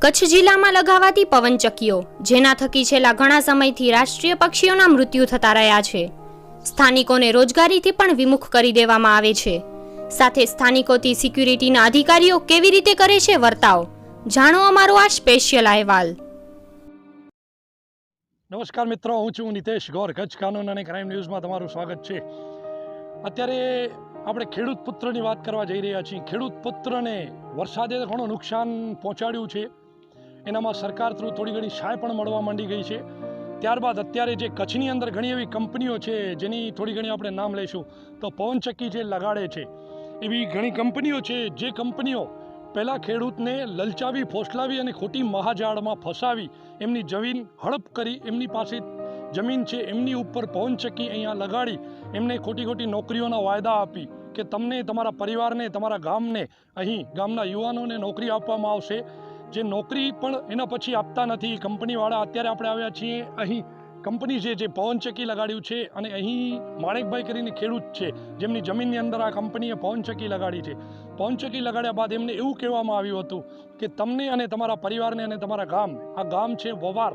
કચ્છ જિલ્લામાં લગાવાતી પવનચક્કીઓ, જેના થકી છેલ્લા ઘણા સમયથી રાષ્ટ્રીય પક્ષીઓના મૃત્યુ થતા રહ્યા છે, સ્થાનિકોને રોજગારીથી પણ વિમુખ કરી દેવામાં આવે છે. સાથે સ્થાનિકોથી સિક્યુરિટીના અધિકારીઓ કેવી રીતે કરે છે વર્તાવ, જાણો અમારો આ સ્પેશિયલ અહેવાલ. નમસ્કાર મિત્રો, હું છું નિતેશ ગોર. કચ્છ કાનૂન અને ક્રાઇમ ન્યૂઝમાં તમારું સ્વાગત છે. અત્યારે આપણે ખેડૂત પુત્રની વાત કરવા જઈ રહ્યા છીએ. ખેડૂત પુત્રને વરસાદે ઘણું નુકસાન પહોંચાડ્યું છે, એનામાં સરકાર થ્રુ થોડી ઘણી સહાય પણ મળવા માંડી ગઈ છે. ત્યારબાદ અત્યારે જે કચ્છની અંદર ઘણી એવી કંપનીઓ છે જેની થોડી ઘણી આપણે નામ લઈશું તો પવનચક્કી જે લગાડે છે એવી ઘણી કંપનીઓ છે. જે કંપનીઓ પહેલાં ખેડૂતને લલચાવી, ફોસલાવી અને ખોટી મહાજાળમાં ફસાવી એમની જમીન હડપ કરી, એમની પાસે જમીન છે એમની ઉપર પવનચક્કી અહીંયા લગાડી એમને ખોટી ખોટી નોકરીઓના વાયદા આપી કે તમને, તમારા પરિવારને, તમારા ગામને, અહીં ગામના યુવાનોને નોકરી આપવામાં આવશે. જે નોકરી પણ એના પછી આપતા નથી કંપનીવાળા. અત્યારે આપણે આવ્યા છીએ અહીં કંપની છે જે પવનચક્કી લગાડ્યું છે, અને અહીં માણેકભાઈ કરીને ખેડૂત છે જેમની જમીનની અંદર આ કંપનીએ પવનચક્કી લગાડી છે. પવનચક્કી લગાડ્યા બાદ એમને એવું કહેવામાં આવ્યું હતું કે તમને અને તમારા પરિવારને અને તમારા ગામ, આ ગામ છે વવાર,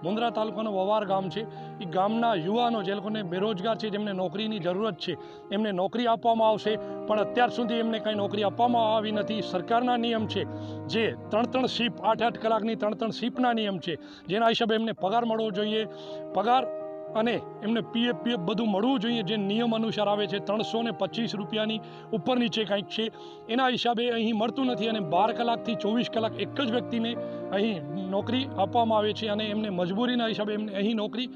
મુન્દ્રા તાલુકાનું વવાર ગામ છે, એ ગામના યુવાનો જે લોકોને બેરોજગાર છે, જેમને નોકરીની જરૂરત છે, એમને નોકરી આપવામાં આવશે. પણ અત્યાર સુધી એમને કંઈ નોકરી આપવામાં આવી નથી. સરકારના નિયમ છે જે 3-3 શિફ્ટ, 8-8 કલાકની 3-3 શિફ્ટના નિયમ છે, જેના હિસાબે એમને પગાર મળવો જોઈએ. પગાર અને એમને પીએફ બધું મળવું જોઈએ જે નિયમ અનુસાર આવે છે. 325 રૂપિયાની ઉપર નીચે કંઈક છે, એના હિસાબે અહીં મળતું નથી. અને 12 કલાકથી 24 કલાક એક જ વ્યક્તિને અહીં નોકરી આપવામાં આવે છે, અને એમને મજબૂરીના હિસાબે એમને અહીં નોકરી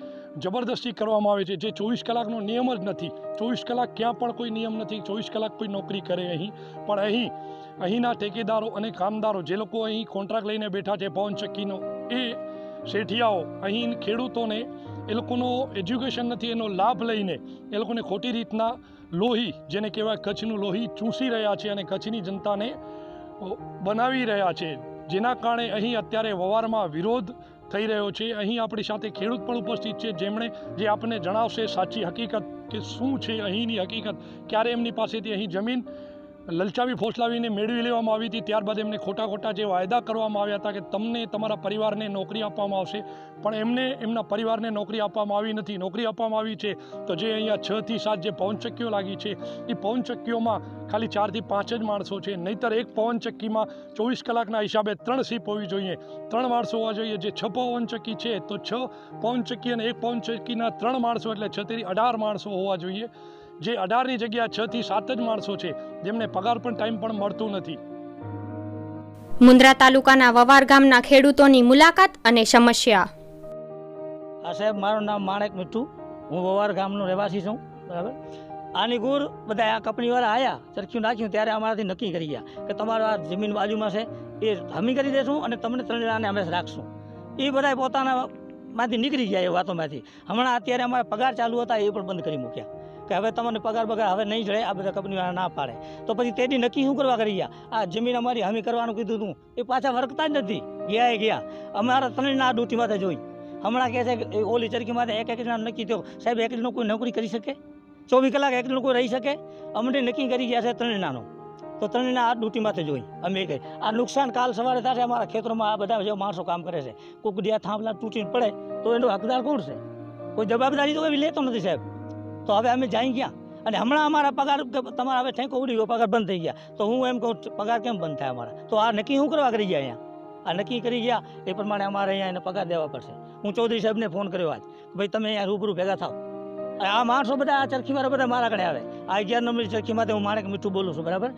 જબરદસ્તી કરવામાં આવે છે. જે 24 કલાકનો નિયમ જ નથી. 24 કલાક ક્યાં પણ કોઈ નિયમ નથી, 24 કલાક કોઈ નોકરી કરે અહીં. પણ અહીંના ઠેકેદારો અને કામદારો જે લોકો અહીં કોન્ટ્રાક્ટ લઈને બેઠા છે પવનચક્કીનો, એ શેઠિયાઓ અહીં ખેડૂતોને, એ લોકોનો એજ્યુકેશન નથી, એનો લાભ લઈને એ લોકોને ખોટી રીતના લોહી, જેને કહેવાય કચ્છનું લોહી, ચૂસી રહ્યા છે અને કચ્છની જનતાને બનાવી રહ્યા છે. જેના કારણે અહીં અત્યારે વવારમાં વિરોધ થઈ રહ્યો છે. અહીં આપણી સાથે ખેડૂત પણ ઉપસ્થિત છે જેમણે જે આપણને જણાવશે સાચી હકીકત કે શું છે અહીંની હકીકત. ક્યારે એમની પાસેથી અહીં જમીન લલચાવી ફોસલાવીને મેળવી લેવામાં આવી હતી, ત્યારબાદ એમને ખોટા જે વાયદા કરવામાં આવ્યા હતા કે તમને, તમારા પરિવારને નોકરી આપવામાં આવશે, પણ એમને એમના પરિવારને નોકરી આપવામાં આવી નથી. નોકરી આપવામાં આવી છે તો જે અહીંયા 6 થી 7 જે પવનચક્કીઓ લાગી છે, એ પવનચક્કીઓમાં ખાલી 4 થી 5 જ માણસો છે. નહીંતર એક પવનચક્કીમાં 24 કલાકના હિસાબે 3 શિફ્ટ હોવી જોઈએ, 3 માણસો હોવા જોઈએ. જે 6 પવનચક્કી છે તો 6 પવનચક્કી અને એક પવનચક્કીના 3 માણસો એટલે 6 થી 18 માણસો હોવા જોઈએ. જે 18ની જગ્યા 6 થી 7 જ માણસો છે જેમને પગાર પણ ટાઈમ પણ મળતું નથી. મુન્દ્રા તાલુકાના વવાર ગામના ખેડૂતોની મુલાકાત અને સમસ્યા. હા સાહેબ, મારું નામ માણેક મીઠું, હું વવાર ગામનો રહેવાસી છું. બરાબર. આની ગુર બધા આ કંપનીવાળા આવ્યા, ચરખ્યું નાખ્યું ત્યારે અમારાથી નક્કી કરી ગયા કે તમારો આ જમીન બાજુમાં છે એ હમી કરી દેશું અને તમને 3 જણાને અમે રાખશું. એ બધા પોતાના માંથી નીકળી ગયા એ વાતોમાંથી. હમણાં અત્યારે અમારા પગાર ચાલુ હતા એ પણ બંધ કરી મૂક્યા કે હવે તમને પગાર હવે નહીં જડે, આ બધા કંપનીવાળા ના પાડે. તો પછી તેથી નક્કી શું કરવા કરી ગયા? આ જમીન અમારી હમી કરવાનું કીધું હતું એ પાછા વર્કતા જ નથી. ગયા અમારા 3 ના ડ્યુટી માટે જોઈ. હમણાં કહે છે કે ઓલી ચરખી માટે એક જણા નક્કી થયો. સાહેબ, એકલીનો કોઈ નોકરી કરી શકે? 24 કલાક એકલીનો કોઈ રહી શકે? અમને નક્કી કરી ગયા છે 3 નાનો, તો 3 ના આ ડ્યુટી માટે જોઈ અમે કહી આ નુકસાન કાલ સવારે થશે. અમારા ખેતરોમાં આ બધા જે માણસો કામ કરે છે, કોઈક દી આ થાંભલા તૂટીને પડે તો એનો હકદાર કોણ છે? કોઈ જવાબદારી તો એવી લેતો નથી સાહેબ. તો હવે અમે જાય ક્યાં? અને હમણાં અમારા પગાર તમારા હવે ઠેકો ઉડી ગયો, પગાર બંધ થઈ ગયા. તો હું એમ કહું પગાર કેમ બંધ થાય અમારા? તો આ નક્કી શું કરવા કરી ગયા અહીંયા? આ નક્કી કરી ગયા એ પ્રમાણે અમારે અહીંયા એને પગાર દેવા પડશે. હું ચૌધરી સાહેબને ફોન કર્યો આજ, ભાઈ તમે અહીંયા રૂબરૂ ભેગા થાવ. આ માણસો બધા, આ ચરખીવાળા બધા મારા કಡೆ આવે. આ 11 નંબરની ચરખીમાંથી હું માણેક મીઠું બોલું છું. બરાબર.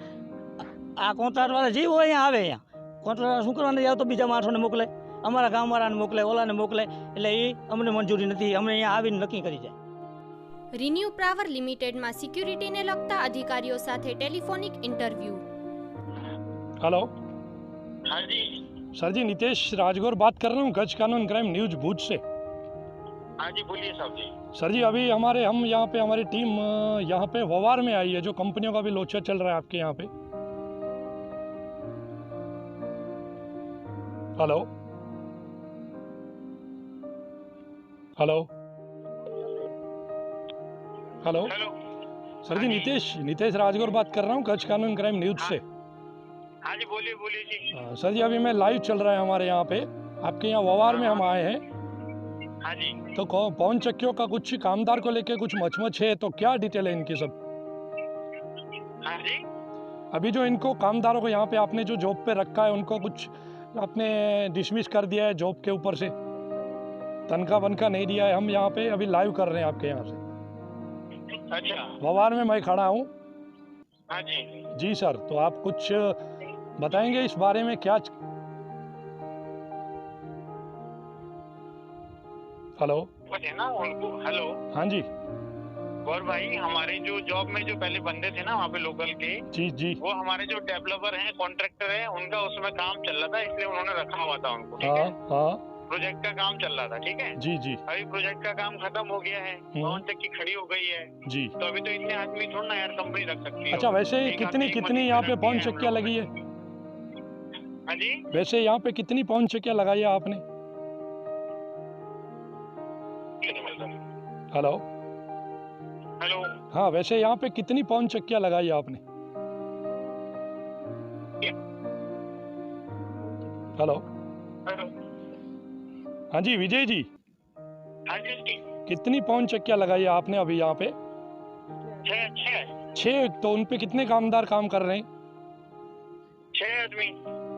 આ કોન્ટ્રાક્ટવાળા જે હોય અહીંયા આવે, અહીંયા કોન્ટ્રાક્ટર શું કરવાને જાવ તો બીજા માણસોને મોકલે, અમારા ગામવાળાને મોકલે, ઓલાને મોકલે. એટલે એ અમને મંજૂરી નથી. અમે અહીંયા આવીને નક્કી કરી જાય. રિન્યુ પાવર લિમિટેડમાં સિક્યુરિટીને લગતા અધિકારીઓ સાથે ટેલિફોનિક ઇન્ટરવ્યુ. हेलो हाँ जी। सर जी, नितेश राजगौर बात कर रहा हूँ कच्छ कानून क्राइम न्यूज भूज से. हाँ जी, बोलिए साहब जी। सर जी, अभी हम यहाँ पे हमारी टीम यहाँ पे ववार में आई है, जो कंपनियों का भी लोचा चल रहा है आपके यहाँ पे. Hello hello hello hello. Sir जी, नितेश राजगौर बात कर रहा हूँ कच्छ कानून क्राइम न्यूज से. हाँ जी बोलिए बोलिए जी। सर जी अभी मैं लाइव चल रहा है हमारे यहाँ पे, आपके यहाँ ववार में हम आए हैं। हाँ जी। तो पवन चक्कियों का कुछ कामदार को लेके कुछ मचमच है, तो क्या डिटेल है इनकी सब? हाँ जी। अभी जो इनको कामदारों को यहाँ पे आपने जो जॉब पे रखा है उनको कुछ आपने डिसमिस कर दिया है जॉब के ऊपर से, तनख्वाह वनख्वाह नहीं दिया है। हम यहाँ पे अभी लाइव कर रहे हैं आपके यहाँ से, अच्छा। ववार में मैं खड़ा हूँ। हाँ जी। जी सर, तो आप कुछ बताएंगे इस बारे में क्या? हेलो। है ना उनको। हेलो। हाँ जी। गौर भाई, हमारे जो जॉब में जो पहले बंदे थे ना वहाँ पे लोकल के, जी जी। वो हमारे जो डेवलपर हैं, कॉन्ट्रैक्टर हैं, उनका उसमें काम चल रहा था, इसलिए उन्होंने रखा हुआ था उनको। ठीक हाँ है। हाँ। प्रोजेक्ट का काम चल रहा था। ठीक है। जी जी अभी प्रोजेक्ट का काम खत्म हो गया है, पवन चक्की खड़ी हो गई है, जी। तो अभी तो इतने आदमी थोड़ा ना यार कंपनी रख सकती है। अच्छा, वैसे एक कितनी आदमी कितनी एक यहाँ पे मशीन पवन रखी है चक्कियाँ हम लगी है? लोगों ने। हाँ जी। वैसे यहाँ पे कितनी पवन चक्कियाँ लगाई है आपने? हेलो। हेलो। हाँ, वैसे यहाँ पे कितनी पवन चक्कियाँ लगाई है आपने? हेलो। हेलो। हाँ जी विजय जी, हाँ जी। कितनी पवन चक्कियाँ लगाई है आपने अभी यहाँ पे? 6। तो उन पे कितने कामदार काम कर रहे हैं? 6 आदमी।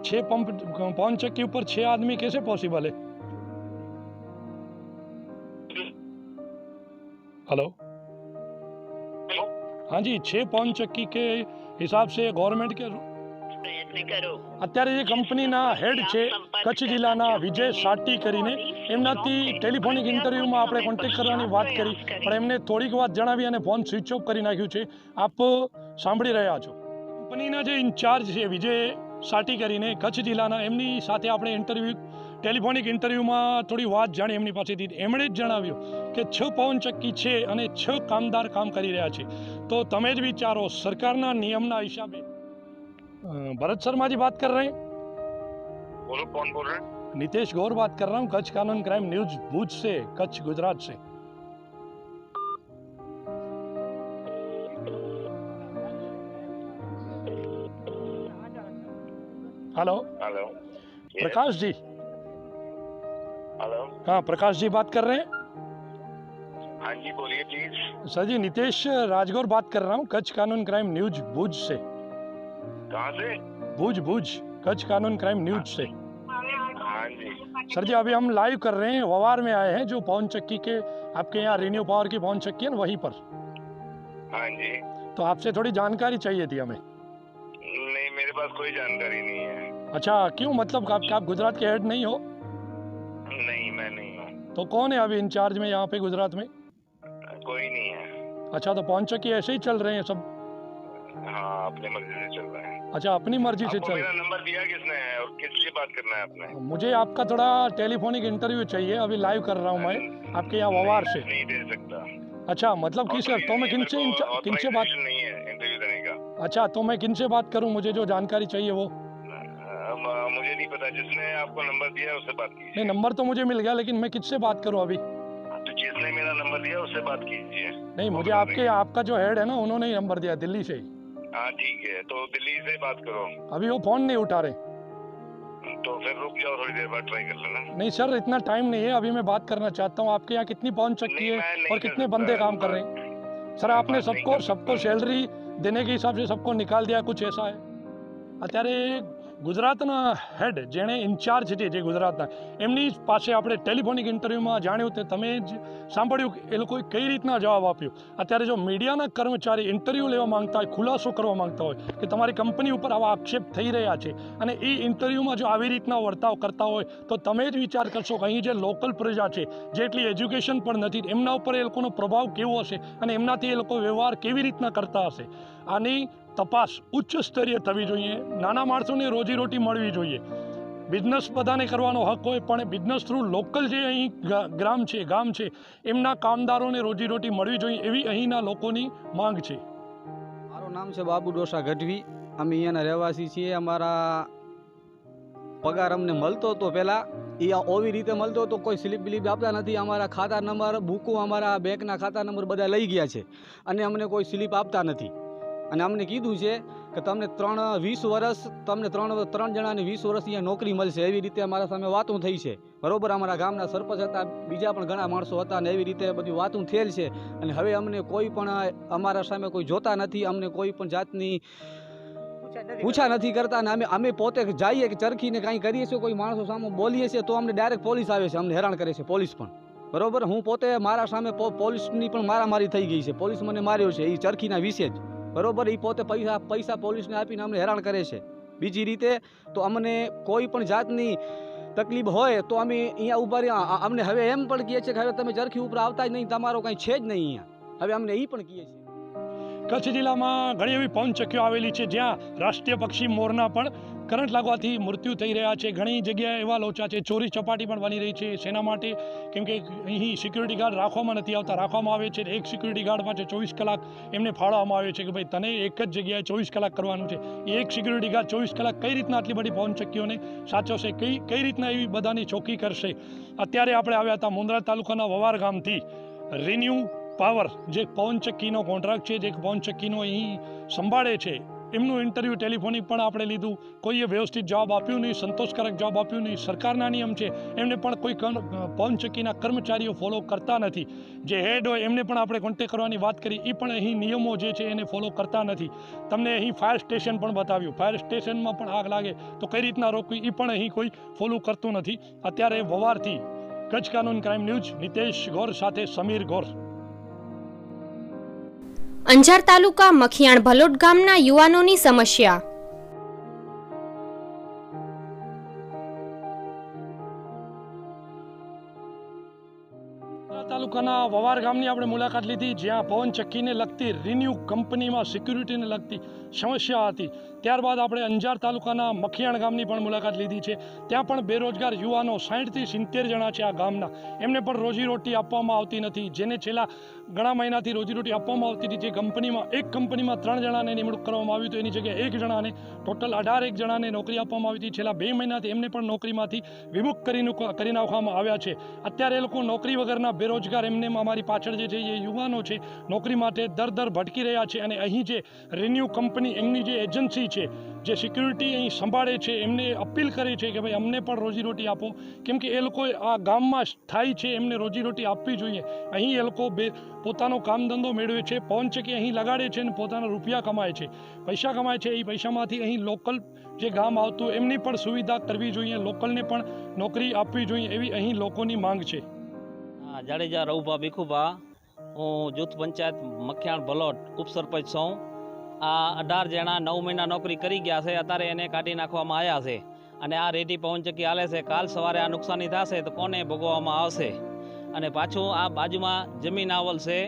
6 पंप पवन चक्की ऊपर 6 आदमी कैसे पॉसिबल है? हेलो। हेलो। हाँ जी, 6 पवन चक्की के हिसाब से गवर्नमेंट के અત્યારે જે કંપનીના હેડ છે કચ્છ જિલ્લાના વિજય સાટી કરીને એમનાથી ટેલિફોનિક ઇન્ટરવ્યુમાં આપણે કોન્ટેક્ટ કરવાની વાત કરી, પણ એમને થોડીક વાત જણાવી અને ફોન સ્વિચ ઓફ કરી નાખ્યું છે. આપ સાંભળી રહ્યા છો. કંપનીના જે ઇન્ચાર્જ છે વિજય સાટી કરીને કચ્છ જિલ્લાના, એમની સાથે આપણે ઇન્ટરવ્યુ ટેલિફોનિક ઇન્ટરવ્યુમાં થોડી વાત જાણી એમની પાસેથી. એમણે જ જણાવ્યું કે 6 પવન ચક્કી છે અને 6 કામદાર કામ કરી રહ્યા છે. તો તમે જ વિચારો, સરકારના નિયમના હિસાબે. भरत शर्मा जी बात कर रहे हैं? बोलो, कौन बोल रहे हैं? नितेश गौर बात कर रहा हूँ, कच्छ कानून क्राइम न्यूज भूज से, कच्छ गुजरात से. Hello. Hello. Prakash ji? Hello. हाँ, प्रकाश जी बात कर रहे हैं? हाँ जी बोलिए प्लीज। सर जी, नितेश राजगौर बात कर रहा हूँ, कच्छ कानून क्राइम न्यूज भूज से. कहाँ से? भूज भूज, कच्छ कानून क्राइम न्यूज से. हाँ जी। सर जी अभी हम लाइव कर रहे हैं, ववार में आए हैं, जो पवन चक्की के आपके यहाँ रीन्यू पावर की पवन चक्की है ना, वहीं पर. हाँ जी। तो आपसे थोड़ी जानकारी चाहिए थी हमें. नहीं, मेरे पास कोई जानकारी नहीं है। अच्छा, क्यों? मतलब आप गुजरात के हेड नहीं हो? नहीं, मैं नहीं हूँ। तो कौन है अभी इंचार्ज में यहाँ पे गुजरात में? कोई नहीं है। अच्छा, तो पवन चक्की ऐसे ही चल रहे हैं सब? हाँ, अपनी मर्जी से चल रहा है। अच्छा, अपनी मर्जी से आपको चल. मेरा नंबर दिया किसने है और किससे बात करना है आपने? मुझे आपका थोड़ा टेलीफोनिक इंटरव्यू चाहिए, अभी लाइव कर रहा हूँ मैं आपके यहाँ ववार से. नहीं दे सकता। अच्छा, मतलब किस, तो मैं किनसे बात? Authorization नहीं है इंटरव्यू देने का। अच्छा, तो मैं किनसे बात करूँ? मुझे जो जानकारी चाहिए वो. मुझे नहीं पता, जिसने आपको नंबर दिया है उससे बात कीजिए। नहीं, नंबर तो मुझे मिल गया, लेकिन मैं किससे बात करूँ अभी? तो जिसने मेरा नंबर दिया उससे बात कीजिए। नहीं, मुझे आपका जो हेड है ना, उन्होंने ही नंबर दिया दिल्ली से ही. हाँ ठीक है, तो दिल्ली से बात करो। अभी वो फोन नहीं उठा रहे. तो फिर रुक जाओ, थोड़ी देर बाद ट्राई कर लेना। नहीं सर, इतना टाइम नहीं है, अभी मैं बात करना चाहता हूँ. आपके यहाँ कितनी पवन चक्की है और कितने बंदे काम कर रहे हैं? सर, आपने सबको सैलरी देने के हिसाब से सबको निकाल दिया, कुछ ऐसा है? અત્યારે ગુજરાતના હેડ જેણે ઇન્ચાર્જ છે જે ગુજરાતના, એમની પાસે આપણે ટેલિફોનિક ઇન્ટરવ્યુમાં જાણ્યું તે તમે જ સાંભળ્યું કે એ લોકોએ કઈ રીતના જવાબ આપ્યો. અત્યારે જો મીડિયાના કર્મચારી ઇન્ટરવ્યૂ લેવા માંગતા હોય, ખુલાસો કરવા માંગતા હોય કે તમારી કંપની ઉપર આવા આક્ષેપ થઈ રહ્યા છે, અને એ ઇન્ટરવ્યૂમાં જો આવી રીતના વર્તાવ કરતા હોય, તો તમે જ વિચાર કરશો કે અહીં જે લોકલ પ્રજા છે, જેટલી એજ્યુકેશન પણ નથી, એમના ઉપર એ લોકોનો પ્રભાવ કેવો હશે અને એમનાથી એ લોકો વ્યવહાર કેવી રીતના કરતા હશે. આની તપાસ ઉચ્ચ સ્તરીય થવી જોઈએ. નાના માણસોને રોજીરોટી મળવી જોઈએ. બિઝનેસ બધાને કરવાનો હક હોય, પણ બિઝનેસ થ્રુ લોકલ જે અહીં ગામ છે એમના કામદારોને રોજીરોટી મળવી જોઈએ, એવી અહીંના લોકોની માંગ છે. મારું નામ છે બાબુ ડોસા ગઢવી. અમે અહીંયાના રહેવાસી છીએ. અમારા પગાર અમને મળતો હતો પહેલાં, એ ઓવી રીતે મળતો હતો, કોઈ સ્લીપ બિલીપ આપતા નથી. અમારા ખાતા નંબર, બુકો, અમારા બેંકના ખાતા નંબર બધા લઈ ગયા છે અને અમને કોઈ સ્લીપ આપતા નથી. અને અમને કીધું છે કે તમને 20 વર્ષ તમને ત્રણ જણાને 20 વર્ષ અહીંયા નોકરી મળશે, એવી રીતે અમારા સામે વાતું થઈ છે. બરોબર, અમારા ગામના સરપંચ હતા, બીજા પણ ઘણા માણસો હતા અને એવી રીતે બધી વાતું થયેલ છે. અને હવે અમને કોઈ પણ અમારા સામે કોઈ જોતા નથી, અમને કોઈ પણ જાતની પૂછા નથી કરતા. અને અમે પોતે જઈએ કે ચરખીને કાંઈ કરીએ છીએ, કોઈ માણસો સામે બોલીએ છીએ તો અમને ડાયરેક્ટ પોલીસ આવે છે, અમને હેરાન કરે છે પોલીસ પણ. બરોબર, હું પોતે મારા સામે પોલીસની પણ મારામારી થઈ ગઈ છે, પોલીસ મને માર્યો છે એ ચરખીના વિશે જ. બરોબર, એ પોતે પૈસા પોલીસને આપીને અમને હેરાન કરે છે. બીજી રીતે તો અમને કોઈ પણ જાતની તકલીફ હોય તો અમે અહીંયા ઊભા રહ્યા. અમને હવે એમ પણ કહે છે કે હવે તમે ચરખી ઉપર આવતા જ નહીં, તમારો કાંઈ છે જ નહીં અહીંયા. હવે અમને એ પણ કહે છે. કચ્છ જિલ્લામાં ઘણી એવી પવનચક્કીઓ આવેલી છે જ્યાં રાષ્ટ્રીય પક્ષી મોરના પણ કરંટ લાગવાથી મૃત્યુ થઈ રહ્યા છે. ઘણી જગ્યાએ એવા લોચા છે, ચોરી ચપાટી પણ બની રહી છે. શેના માટે? કેમ કે અહીં સિક્યુરિટી ગાર્ડ રાખવામાં નથી આવતા, રાખવામાં આવે છે એક સિક્યુરિટી ગાર્ડ માટે 24 કલાક એમને ફાળવવામાં આવે છે કે ભાઈ તને એક જ જગ્યાએ 24 કલાક કરવાનું છે. એ એક સિક્યુરિટી ગાર્ડ 24 કલાક કઈ રીતના આટલી બધી પવનચક્કીઓને સાચવશે, કઈ રીતના એવી બધાની ચોકી કરશે? અત્યારે આપણે આવ્યા હતા મુન્દ્રા તાલુકાના વવાર ગામથી રિન્યુ પાવર જે પવનચક્કીનો કોન્ટ્રાક્ટ છે, જે પવનચક્કીનો અહીં સંભાળે છે, એમનું ઇન્ટરવ્યૂ ટેલિફોનિક પણ આપણે લીધું. કોઈએ વ્યવસ્થિત જવાબ આપ્યો નહીં, સંતોષકારક જવાબ આપ્યો નહીં. સરકારના નિયમ છે એમને પણ કોઈ પવનચક્કીના કર્મચારીઓ ફોલો કરતા નથી. જે હેડ હોય એમને પણ આપણે કોન્ટેક્ટ કરવાની વાત કરી, એ પણ અહીં નિયમો જે છે એને ફોલો કરતા નથી. તમને અહીં ફાયર સ્ટેશન પણ બતાવ્યું, ફાયર સ્ટેશનમાં પણ આગ લાગે તો કઈ રીતના રોકવી એ પણ અહીં કોઈ ફોલો કરતું નથી. અત્યારે વવારથી કચ્છ કાનૂન ક્રાઇમ ન્યૂઝ નિતેશ ગોર સાથે સમીર ગોર. અંજાર તાલુકા મખિયાણ ભલોટ ગામના યુવાનોની સમસ્યા. તાલુકાના વવાર ગામની આપણે મુલાકાત લીધી, જ્યાં પવનચક્કીને લગતી રિન્યુ કંપનીમાં સિક્યુરિટીને લગતી સમસ્યા હતી. ત્યારબાદ આપણે અંજાર તાલુકાના મખિયાણ ગામની પણ મુલાકાત લીધી છે. ત્યાં પણ બેરોજગાર યુવાનો 60થી 70 જણા છે આ ગામના. એમને પણ રોજીરોટી આપવામાં આવતી નથી. જેને છેલ્લા ઘણા મહિનાથી રોજીરોટી આપવામાં આવતી હતી, જે કંપનીમાં એક કંપનીમાં 3 જણાને નિમણૂક કરવામાં આવી તો એની જગ્યાએ 1 જણાને, ટોટલ 18 જણાને નોકરી આપવામાં આવી હતી. છેલ્લા 2 મહિનાથી એમને પણ નોકરીમાંથી વિમુખ કરી નાખવામાં આવ્યા છે. અત્યારે એ લોકો નોકરી વગરના બેરોજગાર એમને અમારી પાછળ જે છે એ યુવાનો છે નોકરી માટે દર ભટકી રહ્યા છે. અને અહીં જે રિન્યુ કંપની એમની જે એજન્સી છે, જે સિક્યુરિટી અહીં સંભાળે છે, એમને અપીલ કરી છે કે ભાઈ અમને પણ રોજીરોટી આપો, કેમ કે એ લોકો આ ગામમાં સ્થાયી છે, એમને રોજીરોટી આપવી જોઈએ. અહીં એ લોકો પોતાનો કામ ધંધો મેળવે છે, પવનચક્કી અહીં લગાડે છે અને પોતાના રૂપિયા કમાય છે, પૈસા કમાય છે. એ પૈસામાંથી અહીં લોકલ જે ગામ આવતું એમની પણ સુવિધા કરવી જોઈએ, લોકલને પણ નોકરી આપવી જોઈએ, એવી અહીં લોકોની માંગ છે. જાડેજા રવુભા ભીખુભા, હું જૂથ પંચાયત મખિયાણ ભલોટ ઉપસરપંચ છું. આ 18 જણા 9 મહિના નોકરી કરી ગયા છે, અત્યારે એને કાઢી નાખવામાં આવ્યા છે. અને આ રેતી પવનચક્કી હાલે છે, કાલ સવારે આ નુકસાની થશે તો કોને ભોગવવામાં આવશે? અને પાછું આ બાજુમાં જમીન આવેલ છે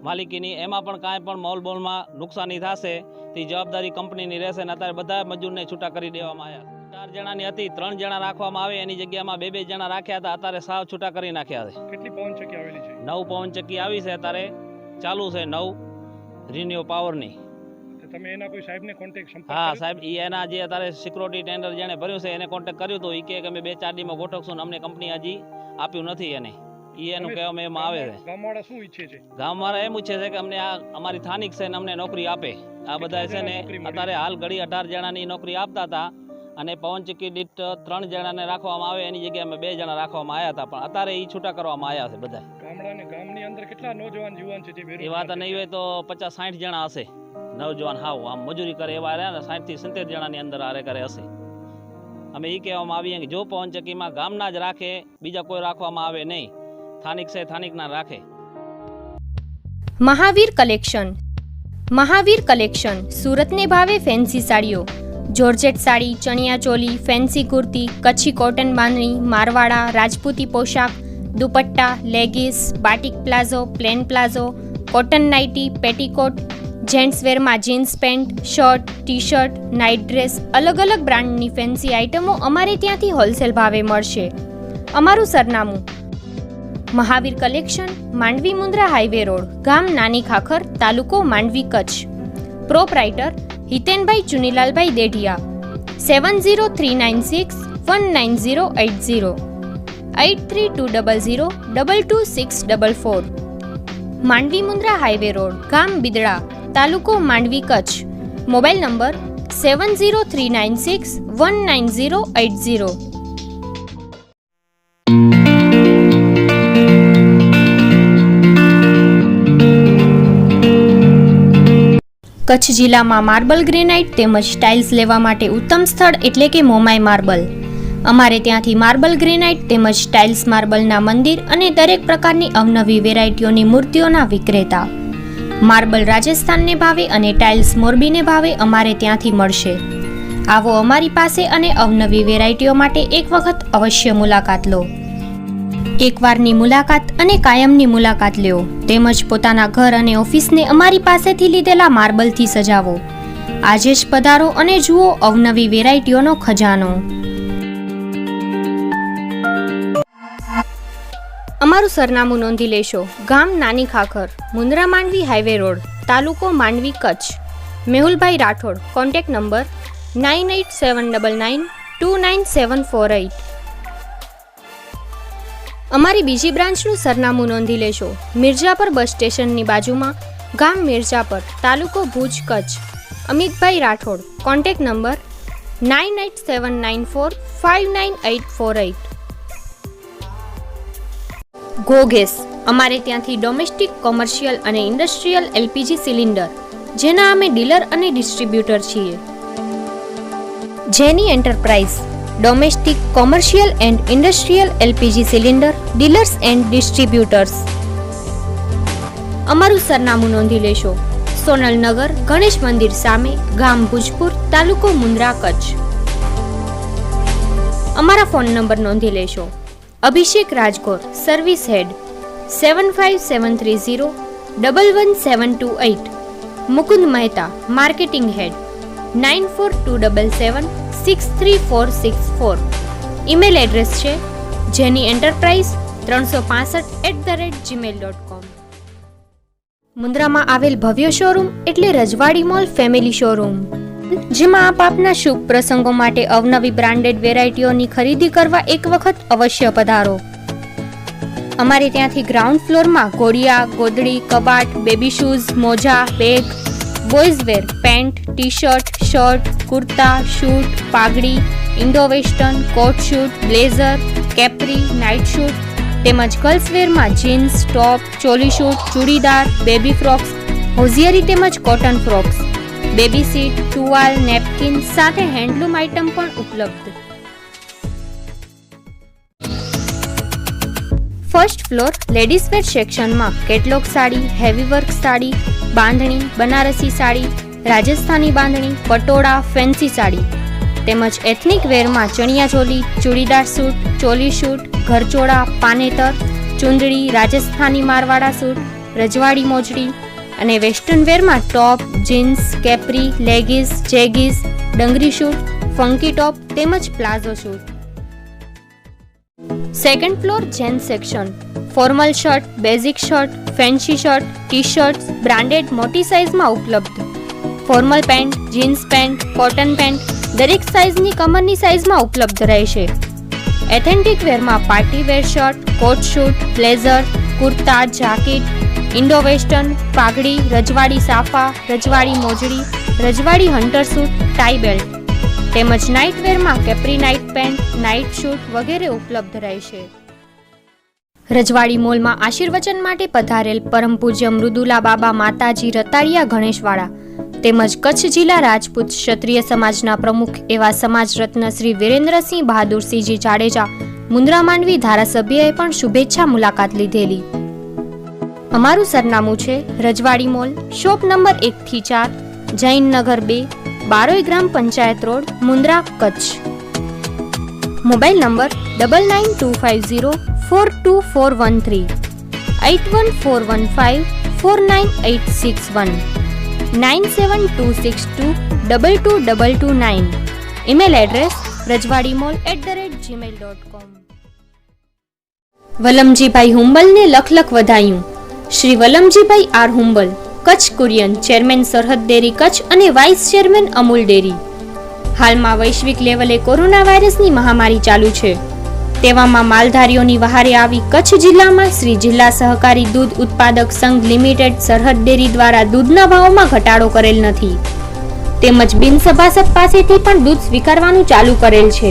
માલિકીની, એમાં પણ કાંઈ પણ મોલબોલમાં નુકસાની થશે તે જવાબદારી કંપનીની રહેશે. ને અત્યારે બધા મજૂરને છૂટા કરી દેવામાં આવ્યા. 4 જણાની હતી, 3 જણા રાખવામાં આવે, એની જગ્યામાં 2 જણા રાખ્યા હતા, અત્યારે સાવ છૂટા કરી નાખ્યા છે. કેટલી પવનચક્કી આવેલી છે? 9 પવનચક્કી આવી છે, અત્યારે ચાલુ છે 9 રિન્યુ પાવરની. તમે એના કોઈ સાહેબને કોન્ટેક્ટ? હા સાહેબ, એના જે અત્યારે સિક્યુરિટી ટેન્ડર જેણે ભર્યું છે એને કોન્ટેક્ટ કર્યું હતું. એ કે અમે 2-4 દીમાં ગોઠવશું ને અમને કંપની હજી આપ્યું નથી. એને એનું કહેવામાં એમાં આવે છે. ગામવાળા શું ઈચ્છે છે? ગામવાળા એમ ઈચ્છે છે કે અમને આ અમારી સ્થાનિક છે ને અમને નોકરી આપે. આ બધા છે ને અત્યારે હાલ ઘડી 18 જણાની નોકરી આપતા હતા અને પવનચક્કી દીઠ 3 જણાને રાખવામાં આવે, એની જગ્યાએ 2 જણા રાખવામાં આવ્યા હતા, પણ અત્યારે એ છૂટા કરવામાં આવ્યા છે બધા. ગામની અંદર કેટલા નોજવાન યુવાન છે જે એ વાત નહીં હોય તો 50-60 જણા હશે નવજવાન. હાવ આમ મજૂરી કરે એવા રહ્યા ને 60થી 70 જણાની અંદર આરે કરે હશે. અમે એ કહેવામાં આવીએ કે જો પવનચક્કીમાં ગામના જ રાખે, બીજા કોઈ રાખવામાં આવે નહીં, સ્થાનિક છે સ્થાનિકના રાખે. મહાવીર કલેક્શન સુરતને ભાવે ફેન્સી સાડીઓ, georgette sari, chaniya choli, fancy kurti, Kutchi cotton bandhani, મારવાડા, રાજપૂતી પોશાક, dupatta, leggings, batik palazzo, plain palazzo, cotton nightie, petticoat, જેન્ટ્સવેરમાં jeans pant, shirt, T shirt, night dress, અલગ અલગ બ્રાન્ડની ફેન્સી આઇટમો અમારે ત્યાંથી હોલસેલ ભાવે મળશે. અમારું સરનામું: Mahavir collection, Mandvi Mundra highway road, ગામ નાની ખાખર, તાલુકો Mandvi, Kutch. Proprietor Hitenbhai Chunilalbhai Dedhia. 7039619080, 8320022644. Mandvi Mundra highway road, ગામ બિદડા, તાલુકો માંડવી, કચ્છ. Mobile number 7039619080. કચ્છ જિલ્લામાં માર્બલ ગ્રેનાઇટ તેમજ ટાઇલ્સ લેવા માટે ઉત્તમ સ્થળ એટલે કે મોમાઈ માર્બલ. અમારે ત્યાંથી માર્બલ ગ્રેનાઇટ તેમજ ટાઇલ્સ માર્બલના મંદિર અને દરેક પ્રકારની અવનવી વેરાયટીઓની મૂર્તિઓના વિક્રેતા. માર્બલ રાજસ્થાનને ભાવે અને ટાઇલ્સ મોરબીને ભાવે અમારે ત્યાંથી મળશે. આવો અમારી પાસે અને અવનવી વેરાયટીઓ માટે એક વખત અવશ્ય મુલાકાત લો. એકવારની મુલાકાત અને કાયમની મુલાકાત લ્યો તેમજ પોતાના ઘર અને ઓફિસને અમારી પાસેથી લીધેલા માર્બલથી સજાવો. આજે જ પધારો અને જુઓ અવનવી વેરાયટીઓનો ખજાનો. અમારું સરનામું નોંધી લેશો. ગામ નાની ખાખર, મુન્દ્રા માંડવી હાઈવે રોડ, તાલુકો માંડવી, કચ્છ. મેહુલભાઈ રાઠોડ. Contact number 9879929748. અમારી બીજી બ્રાન્ચનું સરનામું નોંધી લેશો. મિર્જાપર બસ સ્ટેશનની બાજુમાં, ગામ મિર્જાપર, તાલુકો Bhuj, Kutch. Amitbhai Rathod. Contact number 9879459848. Go gas. અમારે ત્યાંથી ડોમેસ્ટિક, કોમર્શિયલ અને ઇન્ડસ્ટ્રીયલ એલપીજી સિલિન્ડર, જેના અમે ડીલર અને ડિસ્ટ્રીબ્યુટર છીએ. જેની enterprise domestic, commercial and industrial LPG cylinder dealers and distributors. અમારું સરનામું નોંધી લેશો. સોનલનગર, ગણેશ મંદિર સામે, ગામ ભુજપુર, તાલુકો મુન્દ્રા, કચ્છ. અમારા ફોન નંબર નોંધી લેશો. Abhishek Rajgor, service head 7573011728. Mukund Mehta, marketing head 9427763464. Email address છે જેની એન્ટરપ્રાઇઝ 365@gmail.com. મુન્દ્રામાં આવેલ ભવ્ય શોરૂમ એટલે રજવાડી મોલ ફેમિલી શોરૂમ, જેમાં આપ આપના શુભ પ્રસંગો માટે અવનવી બ્રાન્ડેડ વેરાયટીઓની ખરીદી કરવા એક વખત અવશ્ય પધારો. અમારે ત્યાંથી ગ્રાઉન્ડ ફ્લોરમાં ઘોડિયા, ગોદડી, કબાટ, બેબી શૂઝ, મોજા, bag, boys wear, pant, T shirt, shirt, kurta, suit, પાઘડી, Indo western, coat suit, blazer, capri, night suit તેમજ ગર્લ્સ વેરમાં jeans, top, choli suit, churidar, baby frocks, hosiery તેમજ કોટન ફ્રોક્સ, બેબી સીટ, ટુવાલ, નેપકિન સાથે હેન્ડલૂમ આઇટમ પણ ઉપલબ્ધ. First floor ladies wear સેક્શનમાં catalogue sari, heavy work sari, bandhani, Banarasi sari, Rajasthani bandhani, patola, fancy sari તેમજ એથનિક વેરમાં ચણિયાચોલી, ચૂડીદાર સૂટ, ચોલી શૂટ, ઘરચોળા, પાનેતર, ચુંદડી, રાજસ્થાની મારવાડા સૂટ, રજવાડી મોજડી અને વેસ્ટર્ન વેરમાં top, jeans, capri, leggings, jeggings, dungaree suit, funky top તેમજ palazzo suit. Second floor gents section formal shirt, basic shirt, fancy shirt, T shirts branded મોટી સાઇઝમાં ઉપલબ્ધ. Formal pant, jeans pant, cotton pant દરેક સાઇઝની કમરની સાઇઝમાં ઉપલબ્ધ રહેશે. એથેન્ટિક વેરમાં party wear shirt, coat suit, blazer, kurta, jacket, Indo western, પાઘડી, રજવાડી સાફા, રજવાડી મોજડી, રજવાડી હન્ટર સૂટ, ટાઈ બેલ્ટ તેમજ નાઇટ વેરમાં capri night pant, night suit વગેરે ઉપલબ્ધ રહેશે. રજવાડી મોલમાં આશીર્વચન માટે પધારેલ પરમ પૂજ્ય મૃદુલા બાબા માતાજી રતાડિયા ગણેશવાળા તેમજ કચ્છ જિલ્લા રાજપૂત ક્ષત્રિય સમાજના પ્રમુખ એવા સમાજ રત્ન શ્રી વિરેન્દ્રસિંહ બહાદુરસિંહજી જાડેજા મુન્દ્રા માંડવી ધારાસભ્યએ પણ શુભેચ્છા મુલાકાત લીધેલી. અમારું સરનામું છે રજવાડી મોલ, શોપ નંબર 1 થી 4, જૈનનગર 2, બારોઈ ગ્રામ panchayat road, Mundra, Kutch. Mobile number 9925042413, 8141549861, 9726222229. Email address rajwadimall@gmail.com. Valamjibhai હુંબલને લખ લખ વધાયું. Shri Valamjibhai R Humbal, Kutch Kurien, chairman Sarhad dairy Kutch અને વાઇસ ચેરમેન અમૂલ ડેરી. હાલમાં વૈશ્વિક લેવલે કોરોના વાયરસની મહામારી ચાલુ છે. તેવામાં માલધારીઓની વહારે આવી કચ્છ જિલ્લામાં શ્રી જિલ્લા સહકારી દૂધ ઉત્પાદક સંઘ લિમિટેડ સરહદ ડેરી દ્વારા દૂધના ભાવમાં ઘટાડો કરેલ નથી. તેમજ બિનસભાસદ પાસેથી પણ દૂધ સ્વીકારવાનું ચાલુ કરેલ છે.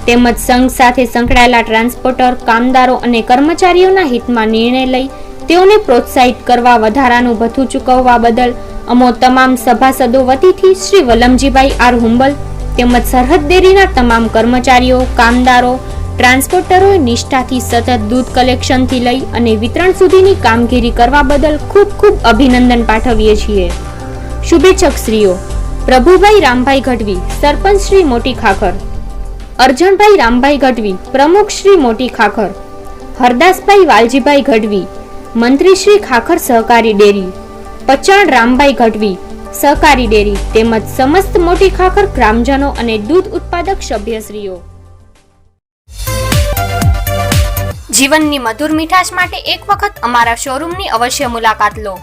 તેમજ સંઘ સાથે સંકળાયેલા ટ્રાન્સપોર્ટર, કામદારો અને કર્મચારીઓના હિતમાં નિર્ણય લઈ તેઓને પ્રોત્સાહિત કરવા વધારાનું ભથ્થું ચૂકવવા બદલ અમો તમામ સભાસદો વતીથી શ્રી વલમજીભાઈ આર હુંબલ તેમજ સરહદ ડેરીના તમામ કર્મચારીઓ, કામદારો, ટ્રાન્સપોર્ટરોએ નિષ્ઠાથી સતત દૂધ કલેક્શનથી લઈ અને વિતરણ સુધીની કામગીરી કરવા બદલ ખૂબ ખૂબ અભિનંદન પાઠવીએ છીએ. શુભેચ્છકશ્રીઓ પ્રભુભાઈ રામભાઈ ગઢવી, સરપંચ શ્રી મોટી ખાખર, અરજણભાઈ રામભાઈ ગઢવી, પ્રમુખ શ્રી મોટી ખાખર, હરદાસભાઈ વાલજીભાઈ ગઢવી, મંત્રી શ્રી ખાખર સહકારી ડેરી, પચાણ રામભાઈ ગઢવી, સહકારી ડેરી તેમજ સમસ્ત મોટી ખાખર ગ્રામજનો અને દૂધ ઉત્પાદક સભ્યશ્રીઓ. જીવનની મધુર મીઠાશ માટે એક વખત અમારા શોરૂમની અવશ્ય મુલાકાત લો.